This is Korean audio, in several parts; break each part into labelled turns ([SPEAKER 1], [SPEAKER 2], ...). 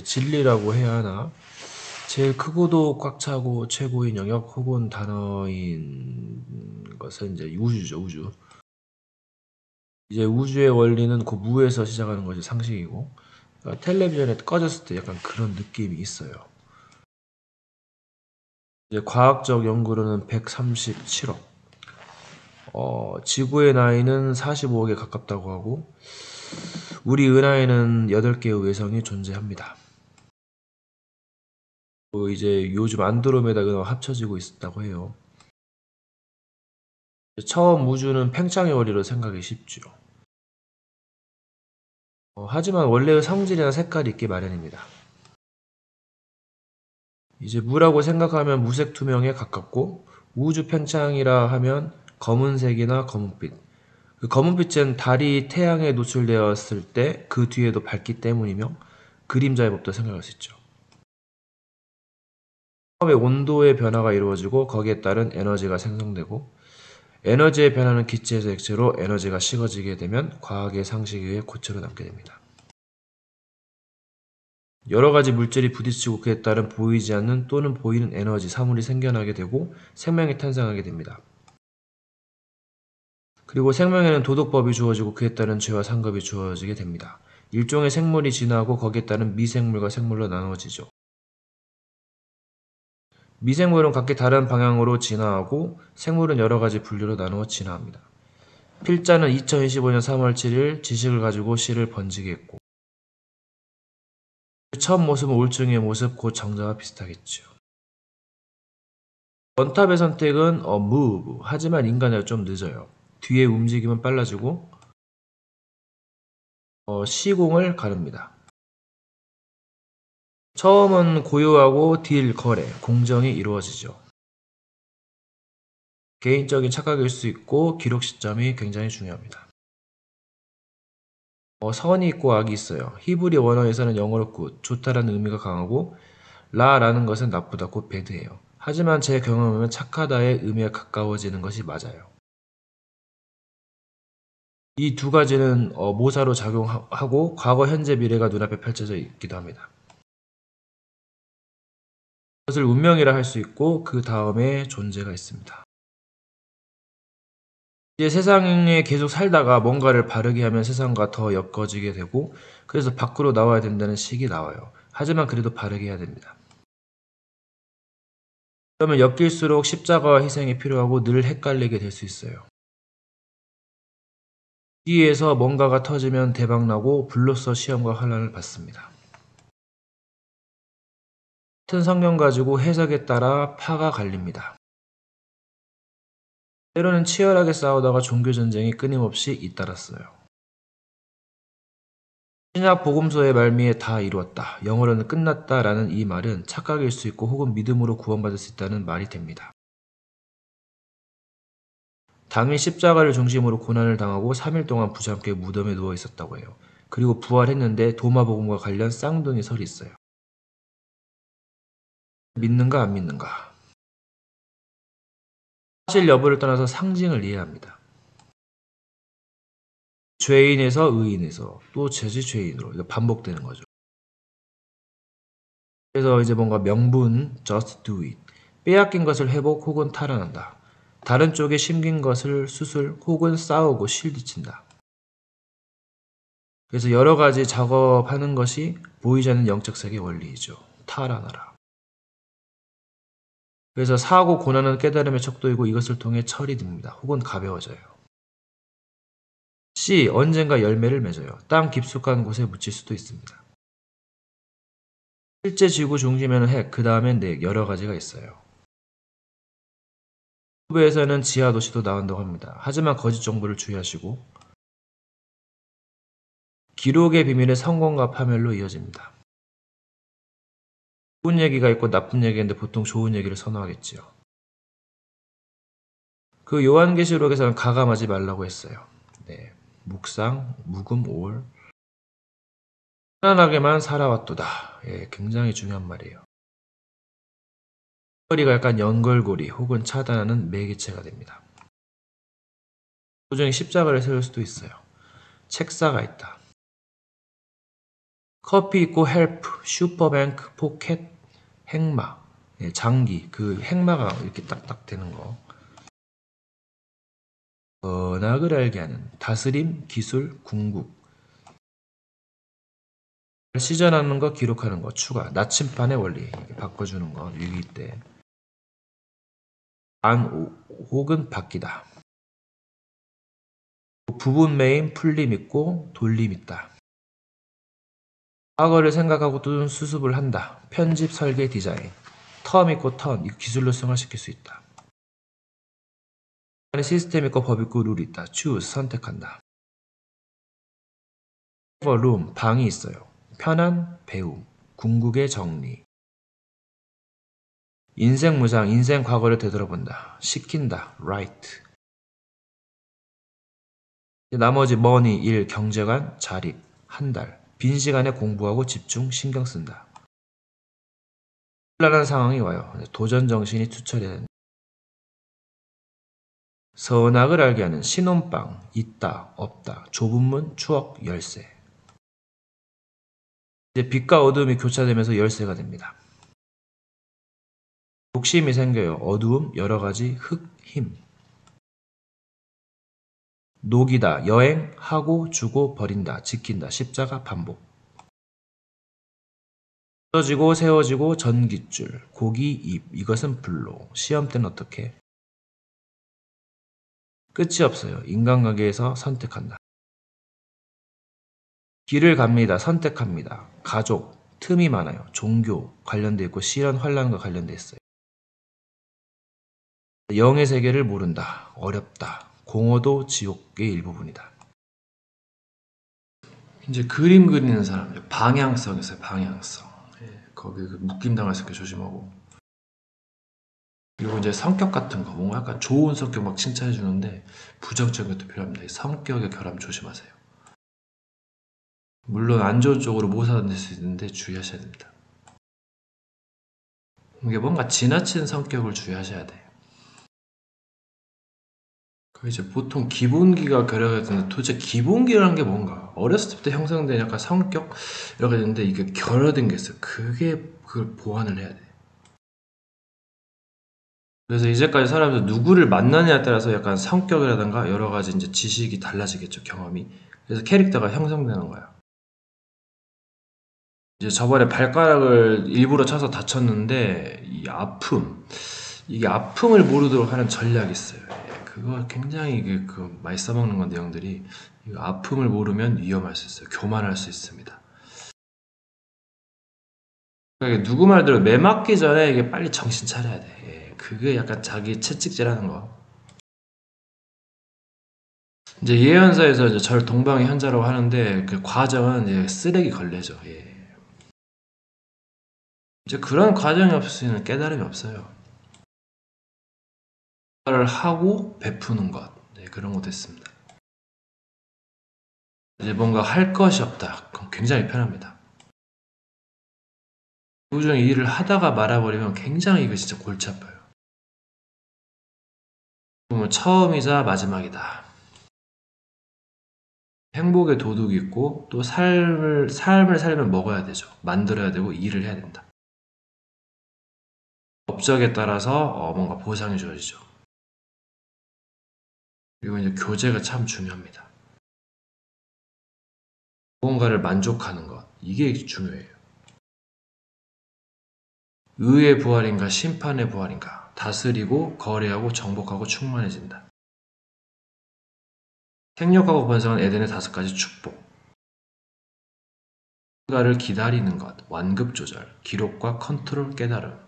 [SPEAKER 1] 진리라고 해야 하나? 제일 크고도 꽉 차고 최고인 영역 혹은 단어인 것은 이제 우주죠, 우주. 이제 우주의 원리는 그 무에서 시작하는 것이 상식이고, 그러니까 텔레비전에 꺼졌을 때 약간 그런 느낌이 있어요. 이제 과학적 연구로는 137억. 지구의 나이는 45억에 가깝다고 하고, 우리 은하에는 8개의 외성이 존재합니다. 이제 요즘 안드로메다 은하와 합쳐지고 있다고 해요. 처음 우주는 팽창의 원리로 생각이 쉽죠. 하지만 원래의 성질이나 색깔이 있기 마련입니다. 이제 무라고 생각하면 무색 투명에 가깝고 우주 팽창이라 하면 검은색이나 검은빛. 그 검은빛은 달이 태양에 노출되었을 때 그 뒤에도 밝기 때문이며 그림자의 법도 생각할 수 있죠. 처음에 온도의 변화가 이루어지고 거기에 따른 에너지가 생성되고 에너지의 변화는 기체에서 액체로 에너지가 식어지게 되면 과학의 상식에 의해 고체로 남게 됩니다. 여러 가지 물질이 부딪히고 그에 따른 보이지 않는 또는 보이는 에너지, 사물이 생겨나게 되고 생명이 탄생하게 됩니다. 그리고 생명에는 도덕법이 주어지고 그에 따른 죄와 상급이 주어지게 됩니다. 일종의 생물이 진화하고 거기에 따른 미생물과 생물로 나누어지죠. 미생물은 각기 다른 방향으로 진화하고 생물은 여러 가지 분류로 나누어 진화합니다. 필자는 2025년 3월 7일 지식을 가지고 시를 번지게 했고 첫 모습은 올증의 모습, 곧 정자와 비슷하겠죠. 원탑의 선택은 move. 하지만 인간은 좀 늦어요. 뒤에 움직임은 빨라지고 시공을 가릅니다. 처음은 고요하고 딜, 거래, 공정이 이루어지죠. 개인적인 착각일 수 있고 기록 시점이 굉장히 중요합니다. 선이 있고 악이 있어요. 히브리 원어에서는 영어로 good, 좋다라는 의미가 강하고 라라는 것은 나쁘다, 곧 bad예요. 하지만 제 경험에는 착하다의 의미에 가까워지는 것이 맞아요. 이 두 가지는 모사로 작용하고 과거, 현재, 미래가 눈앞에 펼쳐져 있기도 합니다. 그것을 운명이라 할 수 있고 그 다음에 존재가 있습니다. 이제 세상에 계속 살다가 뭔가를 바르게 하면 세상과 더 엮어지게 되고 그래서 밖으로 나와야 된다는 식이 나와요. 하지만 그래도 바르게 해야 됩니다. 그러면 엮일수록 십자가와 희생이 필요하고 늘 헷갈리게 될 수 있어요. 뒤에서 뭔가가 터지면 대박나고 불로써 시험과 환난을 받습니다. 같은 성경 가지고 해석에 따라 파가 갈립니다. 때로는 치열하게 싸우다가 종교전쟁이 끊임없이 잇따랐어요. 신약 복음서의 말미에 다 이루었다. 영어로는 끝났다 라는 이 말은 착각일 수 있고 혹은 믿음으로 구원받을 수 있다는 말이 됩니다. 당일 십자가를 중심으로 고난을 당하고 3일 동안 부자함께 무덤에 누워 있었다고 해요. 그리고 부활했는데 도마복음과 관련 쌍둥이 설이 있어요. 믿는가 안 믿는가? 사실 여부를 떠나서 상징을 이해합니다. 죄인에서 의인에서 또 죄지 죄인으로 이거 반복되는 거죠. 그래서 이제 뭔가 명분, just do it. 빼앗긴 것을 회복 혹은 탈환한다. 다른 쪽에 심긴 것을 수술 혹은 싸우고 실드친다. 그래서 여러 가지 작업하는 것이 보이지 않는 영적 세계 원리이죠. 탈환하라. 그래서 사고 고난은 깨달음의 척도이고 이것을 통해 철이 듭니다. 혹은 가벼워져요. C. 언젠가 열매를 맺어요. 땅 깊숙한 곳에 묻힐 수도 있습니다. 실제 지구 중심에는 핵, 그 다음엔 네, 여러 가지가 있어요. 유튜브에서는 지하 도시도 나온다고 합니다. 하지만 거짓 정보를 주의하시고 기록의 비밀은 성공과 파멸로 이어집니다. 좋은 얘기가 있고 나쁜 얘기인데 보통 좋은 얘기를 선호하겠지요. 그 요한계시록에서는 가감하지 말라고 했어요. 네, 묵상, 묵음, 올. 편안하게만 살아왔도다. 예, 굉장히 중요한 말이에요. 거리가 약간 연결고리 혹은 차단하는 매개체가 됩니다. 도중에 십자가를 세울 수도 있어요. 책사가 있다. 커피 있고 헬프, 슈퍼뱅크, 포켓, 행마, 예, 장기, 그 행마가 이렇게 딱딱 되는 거. 언어를 알게 하는 다스림, 기술, 궁극. 시전하는 거, 기록하는 거, 추가. 나침반의 원리, 이렇게 바꿔주는 거, 위기 때. 혹은 바뀌다. 부분 메인, 풀림 있고 돌림 있다. 과거를 생각하고 또는 수습을 한다. 편집, 설계, 디자인. 텀 있고 턴, 이거 기술로 승화시킬 수 있다. 시스템 있고 법 있고 룰 있다. choose, 선택한다. 룸, 방이 있어요. 편한, 배움. 궁극의 정리. 인생 무장, 인생 과거를 되돌아본다. 시킨다, write. 나머지 money, 일, 경제관, 자립, 한 달. 빈 시간에 공부하고 집중, 신경 쓴다. 혼란한 상황이 와요. 도전 정신이 투철해야 된다. 선악을 알게 하는 신혼방, 있다, 없다, 좁은 문, 추억, 열쇠. 이제 빛과 어두움이 교차되면서 열쇠가 됩니다. 욕심이 생겨요. 어두움, 여러 가지, 흙, 힘. 녹이다, 여행, 하고, 주고, 버린다, 지킨다, 십자가, 반복. 떨어지고, 세워지고, 전깃줄, 고기, 입. 이것은 불로. 시험 때는 어떻게? 끝이 없어요. 인간관계에서 선택한다. 길을 갑니다. 선택합니다. 가족, 틈이 많아요. 종교 관련돼 있고 시련 환란과 관련돼 있어요. 영의 세계를 모른다. 어렵다. 공허도 지옥의 일부분이다. 이제 그림 그리는 사람들 방향성 있어요. 방향성. 거기 그 묶임 당했을 때 조심하고. 그리고 이제 성격 같은 거 뭔가 약간 좋은 성격 막 칭찬해 주는데 부정적인 것도 필요합니다. 성격의 결함 조심하세요. 물론 안 좋은 쪽으로 모사될 수 있는데 주의하셔야 됩니다. 이게 뭔가 지나친 성격을 주의하셔야 돼. 그 이제 보통 기본기가 결여가 되는데 도대체 기본기라는 게 뭔가? 어렸을 때부터 형성된 약간 성격 이렇게 되는데 이게 결여된 게 있어요. 그걸 보완을 해야 돼. 그래서 이제까지 사람들 누구를 만나냐에 따라서 약간 성격이라든가 여러 가지 이제 지식이 달라지겠죠, 경험이. 그래서 캐릭터가 형성되는 거야. 이제 저번에 발가락을 일부러 쳐서 다쳤는데 이게 아픔을 모르도록 하는 전략이 있어요. 그거 굉장히 많이 써먹는 건 내용들이 이거 아픔을 모르면 위험할 수 있어요. 교만할 수 있습니다. 그러니까 누구 말대로 매 맞기 전에 이게 빨리 정신 차려야 돼. 그게 약간 자기 채찍질하는 거. 이제 예언서에서 이제 절 동방의 현자라고 하는데 그 과정은 이제 쓰레기 걸레죠. 이제 그런 과정이 없으면 깨달음이 없어요. 를 하고 베푸는 것, 그런 것도 있습니다. 이제 뭔가 할 것이 없다. 그럼 굉장히 편합니다. 꾸준히 일을 하다가 말아버리면 굉장히 이거 진짜 골치 아파요. 그러면 처음이자 마지막이다. 행복의 도둑이 있고 또 삶을 살면 먹어야 되죠. 만들어야 되고 일을 해야 된다. 업적에 따라서 뭔가 보상이 주어지죠. 그리고 이제 교제가 참 중요합니다. 무언가를 만족하는 것, 이게 중요해요. 의의 부활인가 심판의 부활인가, 다스리고 거래하고 정복하고 충만해진다. 생육하고 번성한 에덴의 5가지 축복. 뭔가를 기다리는 것, 완급 조절, 기록과 컨트롤 깨달음.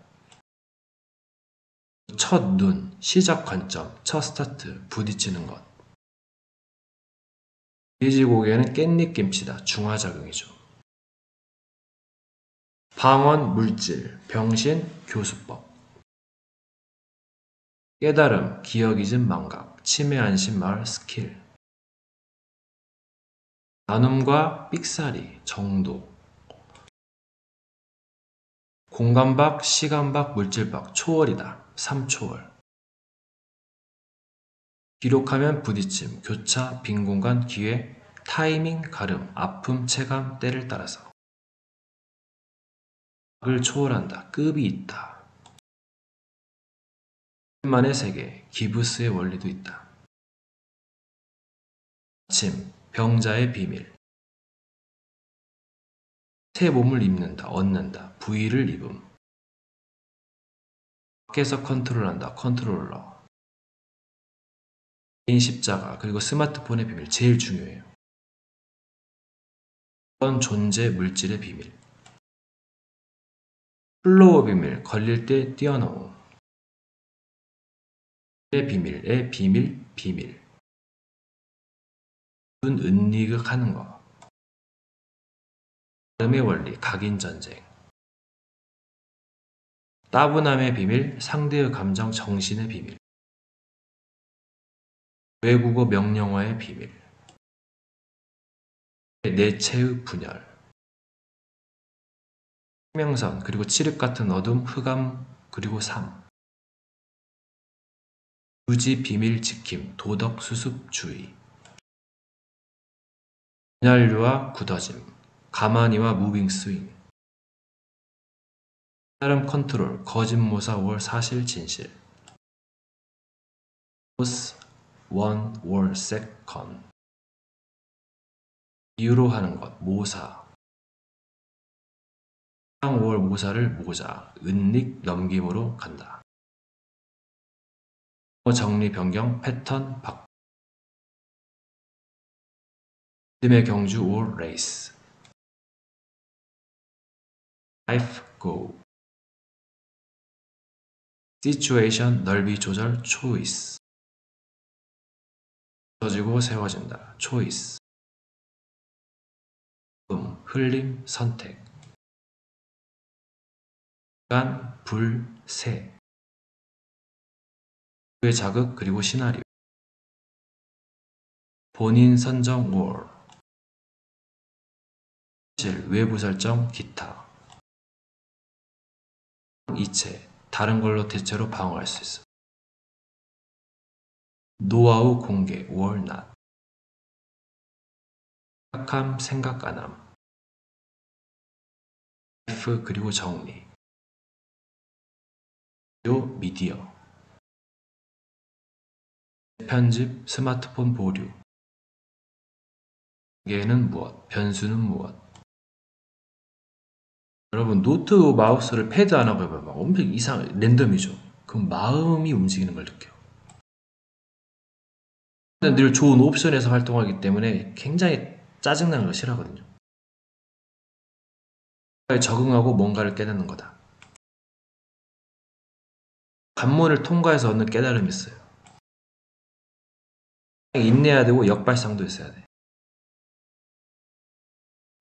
[SPEAKER 1] 첫 눈, 시작 관점, 첫 스타트, 부딪히는 것. 돼지고기에는 깻잎김치다, 중화작용이죠. 방언, 물질, 병신, 교수법. 깨달음, 기억 잊은 망각, 치매 안심 마을 스킬. 나눔과 삑사리, 정도. 공간박, 시간박, 물질박, 초월이다, 3초월. 기록하면 부딪힘, 교차, 빈 공간, 기회, 타이밍, 가름, 아픔, 체감, 때를 따라서. 을 초월한다. 급이 있다. 만의 세계, 기브스의 원리도 있다. 아침, 병자의 비밀. 새 몸을 입는다, 얻는다. 부위를 입음. 밖에서 컨트롤한다, 컨트롤러. 개인 십자가, 그리고 스마트폰의 비밀, 제일 중요해요. 어떤 존재, 물질의 비밀. 플로우 비밀, 걸릴 때 뛰어넘음. 의 비밀의 비밀, 비밀. 눈 은닉을 하는 거. 발음의 원리, 각인전쟁. 따분함의 비밀, 상대의 감정, 정신의 비밀. 외국어 명령어의 비밀. 내체의 분열. 생명선, 그리고 칠흑 같은 어둠, 흑암, 그리고 삶. 유지 비밀 지킴, 도덕 수습주의. 분열류와 굳어짐, 가만히와 무빙 스윙. 사람 컨트롤, 거짓 모사 월 사실 진실. 포스 원 월 세컨. 이유로 하는 것, 모사. 월 모사를 모자, 은닉 넘김으로 간다. 정리 변경, 패턴 바꿔. 믿음의 경주 올 레이스. Life go. Situation 넓이 조절 choice. 져지고 세워진다. choice. 흘림 선택. 시간 불 새. 의 자극 그리고 시나리오. 본인 선정 월. 외부 설정 기타. 이체 다른 걸로 대체로 방어할 수 있어. 노하우 공개 월낫. 생각함 생각 안함. F 그리고 정리. 미디어. 편집 스마트폰 보류. 관계는 무엇? 변수는 무엇? 여러분 노트 마우스를 패드 안 하고 해봐요. 막 엄청 랜덤이죠. 그럼 마음이 움직이는 걸 느껴요. 늘 좋은 옵션에서 활동하기 때문에 굉장히 짜증나는 걸 싫어하거든요. 적응하고 뭔가를 깨닫는 거다. 관문을 통과해서 얻는 깨달음이 있어요. 인내해야 되고 역발상도 있어야 돼.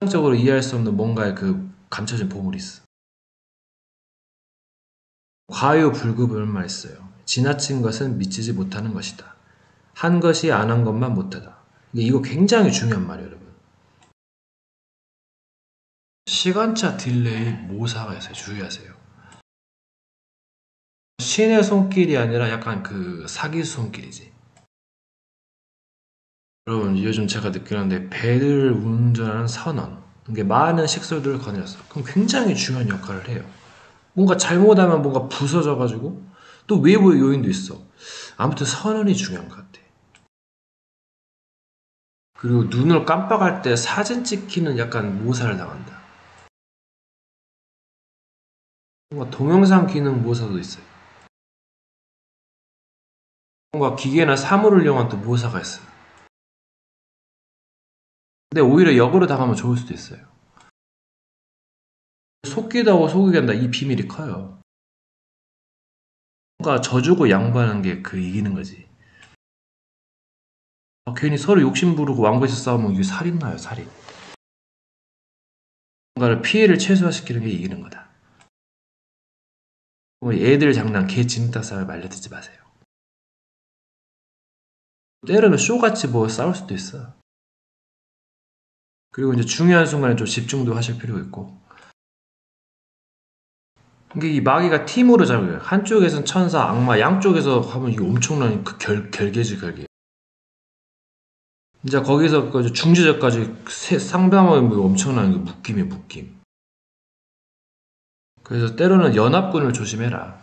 [SPEAKER 1] 상적으로 이해할 수 없는 뭔가의 그 감춰진 보물이 있어. 과유불급을만 있어요. 지나친 것은 미치지 못하는 것이다. 한 것이 안 한 것만 못하다. 이거 굉장히 중요한 말이에요, 여러분. 시간차 딜레이 모사가 있어요. 주의하세요. 신의 손길이 아니라 약간 그 사기 손길이지. 여러분 요즘 제가 느끼는데 배를 운전하는 선원, 이게 많은 식솔들을 거느렸어. 그럼 굉장히 중요한 역할을 해요. 뭔가 잘못하면 뭔가 부서져가지고 또 외부의 요인도 있어. 아무튼 선언이 중요한 것 같아. 그리고 눈을 깜빡할 때 사진 찍히는 약간 모사를 당한다. 뭔가 동영상 기능 모사도 있어요. 뭔가 기계나 사물을 이용한 또 모사가 있어요. 근데 오히려 역으로 당하면 좋을 수도 있어요. 속기도 하고 속이게 한다. 이 비밀이 커요. 뭔가 져주고 양보하는 게 그 이기는 거지. 괜히 서로 욕심 부르고 왕거에서 싸우면 이게 살인 나요, 살인. 뭔가를 피해를 최소화시키는 게 이기는 거다. 애들 장난, 개 진흙탕 싸움에 말려들지 마세요. 때로는 쇼같이 뭐 싸울 수도 있어. 그리고 이제 중요한 순간에 좀 집중도 하실 필요가 있고. 이게 이 마귀가 팀으로 잡아요. 한쪽에선 천사, 악마, 양쪽에서 하면 이게 엄청난 그 결계지, 결계. 이제 거기서 중지자까지 상담하면 엄청난 게 묶임. 그래서 때로는 연합군을 조심해라.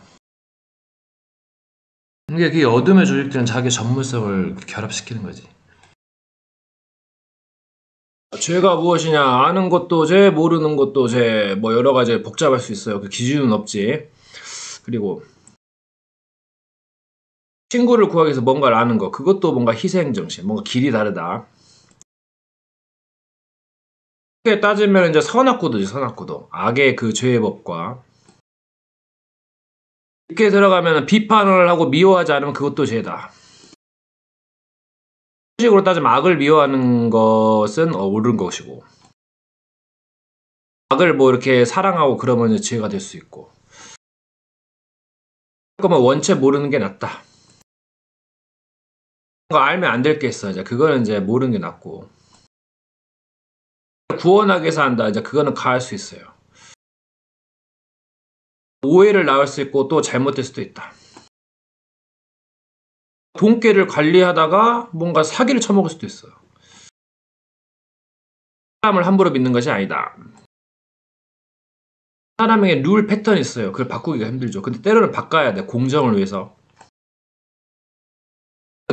[SPEAKER 1] 그러니까 그 어둠의 조직들은 자기 전문성을 결합시키는 거지. 죄가 무엇이냐? 아는 것도 죄, 모르는 것도 죄, 뭐 여러 가지 복잡할 수 있어요. 그 기준은 없지. 그리고 친구를 구하기 위해서 뭔가를 아는 거, 그것도 뭔가 희생정신, 뭔가 길이 다르다. 그렇게 따지면 이제 선악구도지, 선악구도. 악의 그 죄의 법과. 이렇게 들어가면 비판을 하고 미워하지 않으면 그것도 죄다. 식으로 따지면 악을 미워하는 것은 옳은 것이고, 악을 뭐 이렇게 사랑하고 그러면 이제 죄가 될 수 있고. 그러면 원체 모르는 게 낫다. 그거 알면 안 될 게 있어. 이제 그거는 이제 모르는 게 낫고. 구원하기 위해서 한다. 이제 그거는 가할 수 있어요. 오해를 낳을 수 있고 또 잘못될 수도 있다. 돈깨를 관리하다가 뭔가 사기를 쳐먹을 수도 있어요. 사람을 함부로 믿는 것이 아니다. 사람에게 룰 패턴이 있어요. 그걸 바꾸기가 힘들죠. 근데 때로는 바꿔야 돼. 공정을 위해서.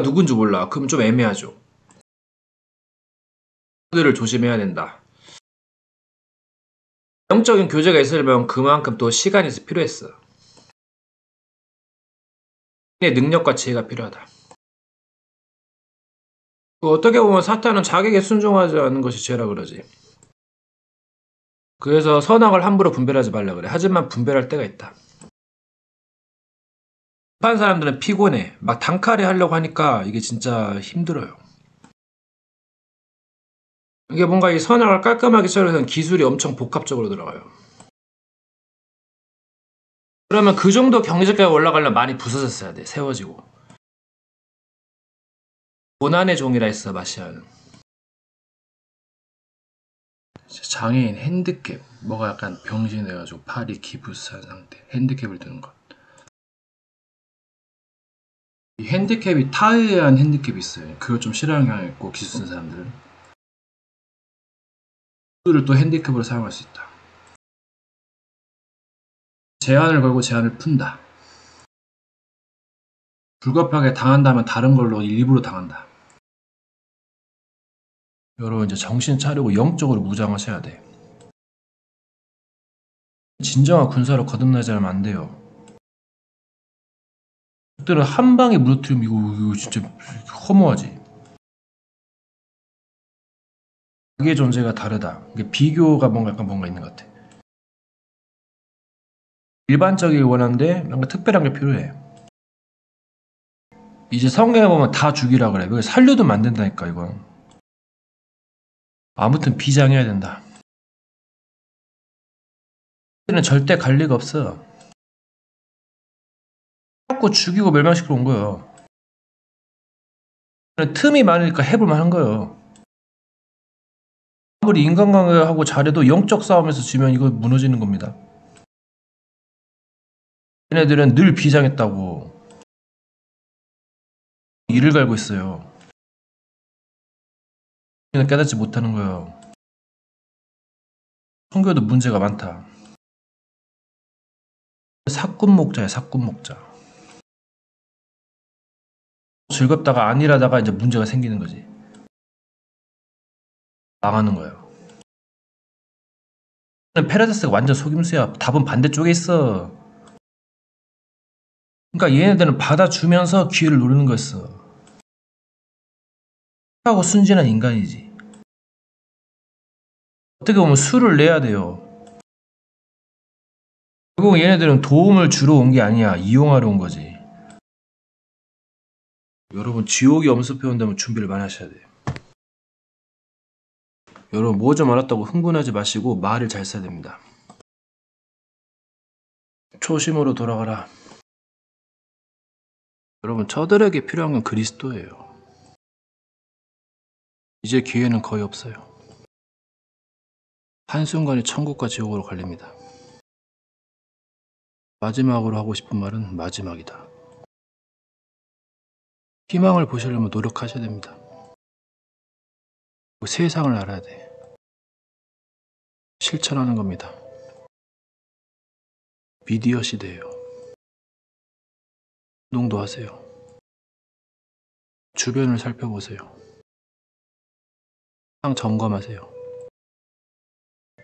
[SPEAKER 1] 누군지 몰라. 그럼 좀 애매하죠. 그들을 조심해야 된다. 영적인 교제가 있으려면 그만큼 또 시간이 필요했어. 내 능력과 지혜가 필요하다. 어떻게 보면 사탄은 자기에게 순종하지 않는 것이 죄라 그러지. 그래서 선악을 함부로 분별하지 말라 그래. 하지만 분별할 때가 있다. 한 사람들은 피곤해. 막 단칼에 하려고 하니까 이게 진짜 힘들어요. 이게 뭔가 이 선악을 깔끔하게 처리해서는 기술이 엄청 복합적으로 들어가요. 그러면 그 정도 경제까지 올라가려면 많이 부서졌어야 돼. 세워지고. 고난의 종이라 했어, 마시아는. 장애인 핸디캡. 뭐가 약간 병신해가지고 팔이 기부스한 상태. 핸디캡을 드는 것. 이 핸디캡이 타에 의한 핸디캡이 있어요. 그걸 좀 싫어하는 경향이 있고, 기술 쓰는 사람들은. 그들을 또 핸디캡으로 사용할 수 있다. 제한을 걸고 제한을 푼다. 불가피하게 당한다면 다른 걸로 일부러 당한다. 여러분 이제 정신 차리고 영적으로 무장하셔야 돼. 진정한 군사로 거듭나지 않으면 안 돼요. 그들은 한 방에 무너뜨리면 이거 진짜 허무하지. 그게 존재가 다르다. 이게 비교가 뭔가 있는 것 같아. 일반적이길 원하는데 뭔가 특별한 게 필요해. 이제 성경에 보면 다 죽이라 그래. 그걸 살려두면 안 된다니까 이건. 아무튼 비장해야 된다. 그들은 절대 갈 리가 없어. 자꾸 죽이고 멸망시키러 온 거예요. 틈이 많으니까 해볼만 한 거예요. 아무리 인간관계하고 잘해도 영적 싸움에서 지면 이거 무너지는 겁니다. 얘네들은 늘 비장했다고 이를 갈고 있어요. 우리는 깨닫지 못하는 거예요. 성교도 문제가 많다. 사꾼목자야, 사꾼목자. 즐겁다가 안일하다가 이제 문제가 생기는 거지. 망하는 거예요. 페라데스가 완전 속임수야. 답은 반대쪽에 있어. 그러니까 얘네들은 받아주면서 기회를 노리는 거였어. 하고 순진한 인간이지. 어떻게 보면 수를 내야 돼요. 결국 얘네들은 도움을 주러 온 게 아니야. 이용하러 온 거지. 여러분 지옥이 엄습해 온다면 준비를 많이 하셔야 돼요. 여러분 뭐 좀 알았다고 흥분하지 마시고 말을 잘 써야 됩니다. 초심으로 돌아가라. 여러분 저들에게 필요한 건 그리스도예요. 이제 기회는 거의 없어요. 한순간에 천국과 지옥으로 갈립니다. 마지막으로 하고 싶은 말은 마지막이다. 희망을 보시려면 노력하셔야 됩니다. 세상을 알아야 돼. 실천하는 겁니다.
[SPEAKER 2] 미디어 시대예요. 운동도 하세요. 주변을 살펴보세요. 항상 점검하세요.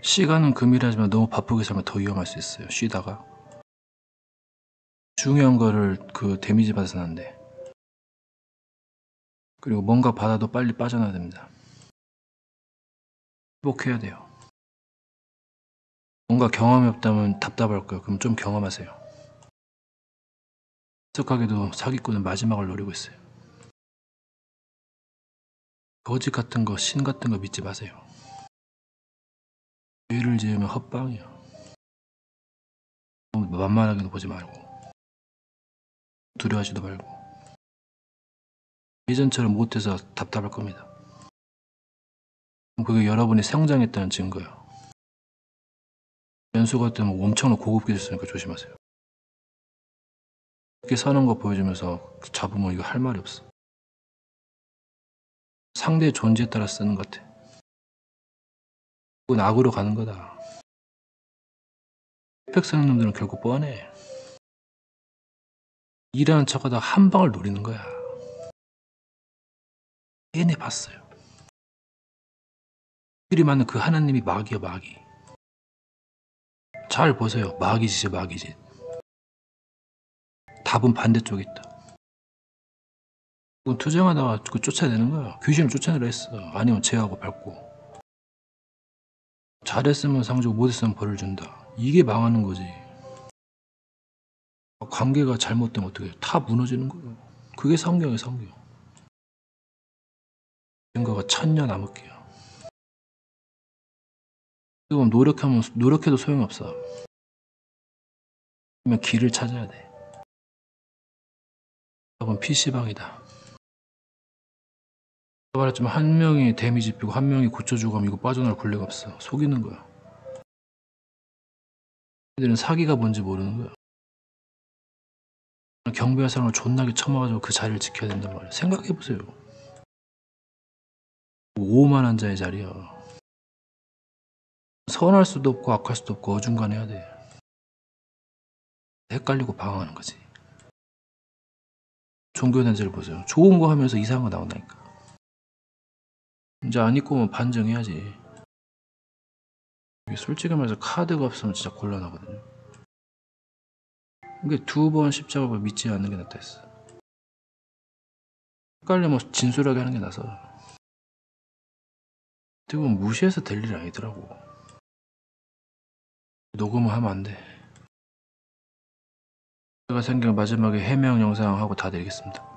[SPEAKER 2] 시간은 금이라지만 너무 바쁘게 살면 더 위험할 수 있어요. 쉬다가 중요한 거를 데미지 받아서는 안 돼. 그리고 뭔가 받아도 빨리 빠져나야 됩니다. 회복해야 돼요. 뭔가 경험이 없다면 답답할 거예요. 그럼 좀 경험하세요. 익숙하게도 사기꾼은 마지막을 노리고 있어요. 거짓 같은 거, 신 같은 거 믿지 마세요. 죄를 지으면 헛방이야. 너무 만만하게도 보지 말고 두려워하지도 말고. 예전처럼 못해서 답답할 겁니다. 그게 여러분이 성장했다는 증거예요. 연수 같은 뭐 엄청난 고급 기술 쓰니까 조심하세요. 이렇게 서는 거 보여주면서 잡으면 이거 할 말이 없어. 상대의 존재에 따라 쓰는 것 같아. 그건 악으로 가는 거다. 팩 쓰는 놈들은 결국 뻔해. 일하는 척하다 한 방을 노리는 거야. 얘네 봤어요. 들이 맞는 그 하나님이 마귀야, 마귀. 잘 보세요. 마귀짓이야, 마귀짓. 답은 반대쪽에 있다. 그건 투쟁하다가 쫓아내는 거야. 귀신을 쫓아내라 했어. 아니면 제하고 밟고. 잘했으면 상 주고 못했으면 벌을 준다. 이게 망하는 거지. 관계가 잘못되면 어떻게 해? 다 무너지는 거예요. 그게 성경이에요, 성경. 증거가 천년 암흑기야. 지금 노력해도 소용이 없어. 그러면 길을 찾아야 돼. 그건 PC방이다. 말했지만 한 명이 데미지 입히고 한 명이 고쳐주고 하면 이거 빠져나올 권리가 없어. 속이는 거야. 애들은 사기가 뭔지 모르는 거야. 경비할 사람을 존나게 쳐먹어가지고 그 자리를 지켜야 된단 말이야. 생각해보세요. 오만한 자의 자리야. 선할 수도 없고 악할 수도 없고 어중간해야 돼. 헷갈리고 방황하는 거지. 종교단체를 보세요. 좋은 거 하면서 이상한 거 나온다니까. 이제 안 입고 오면 반증해야지. 솔직히 말해서 카드가 없으면 진짜 곤란하거든요. 이게 2번 십자가를 믿지 않는 게 낫다 했어. 헷갈리면 진솔하게 하는 게 나서. 어떻게 보면 무시해서 될 일이 아니더라고. 녹음을 하면 안 돼. 제가 생긴 마지막에 해명 영상 하고 다 드리겠습니다.